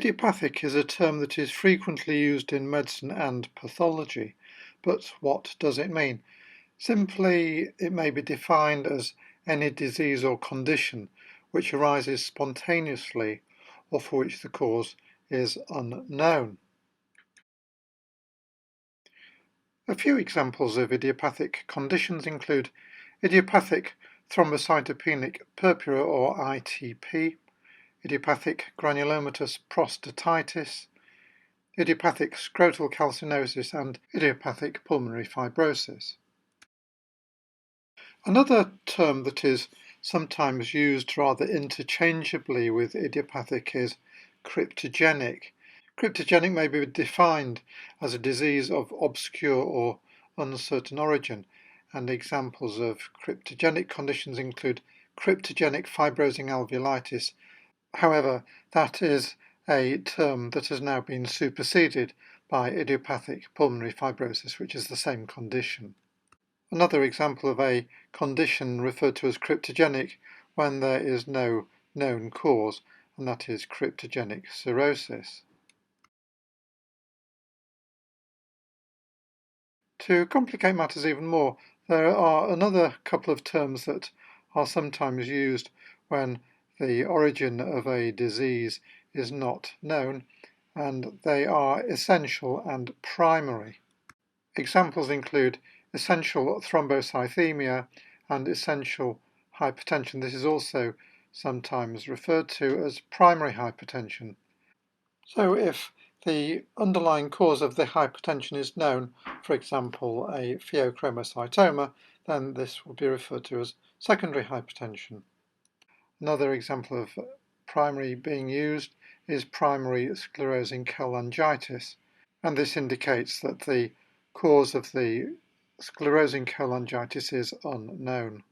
Idiopathic is a term that is frequently used in medicine and pathology, but what does it mean? Simply, it may be defined as any disease or condition which arises spontaneously or for which the cause is unknown. A few examples of idiopathic conditions include idiopathic thrombocytopenic purpura or ITP, idiopathic granulomatous prostatitis, idiopathic scrotal calcinosis and idiopathic pulmonary fibrosis. Another term that is sometimes used rather interchangeably with idiopathic is cryptogenic. Cryptogenic may be defined as a disease of obscure or uncertain origin, and examples of cryptogenic conditions include cryptogenic fibrosing alveolitis. However, that is a term that has now been superseded by idiopathic pulmonary fibrosis, which is the same condition. Another example of a condition referred to as cryptogenic when there is no known cause, and that is cryptogenic cirrhosis. To complicate matters even more, there are another couple of terms that are sometimes used when the origin of a disease is not known, and they are essential and primary. Examples include essential thrombocythemia and essential hypertension. This is also sometimes referred to as primary hypertension. So if the underlying cause of the hypertension is known, for example a pheochromocytoma, then this will be referred to as secondary hypertension. Another example of primary being used is primary sclerosing cholangitis, and this indicates that the cause of the sclerosing cholangitis is unknown.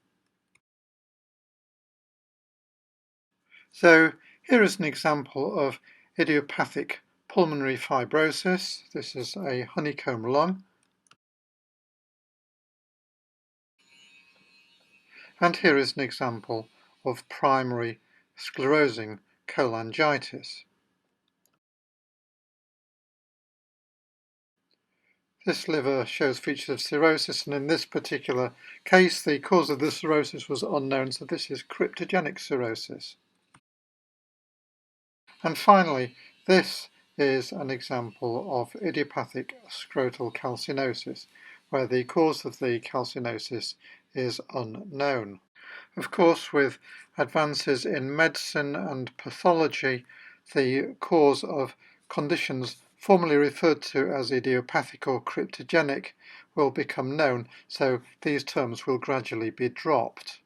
So here is an example of idiopathic pulmonary fibrosis. This is a honeycomb lung. And here is an example of primary sclerosing cholangitis. This liver shows features of cirrhosis, and in this particular case the cause of the cirrhosis was unknown, so this is cryptogenic cirrhosis. And finally, this is an example of idiopathic scrotal calcinosis, where the cause of the calcinosis is unknown. Of course, with advances in medicine and pathology, the cause of conditions formerly referred to as idiopathic or cryptogenic will become known, so these terms will gradually be dropped.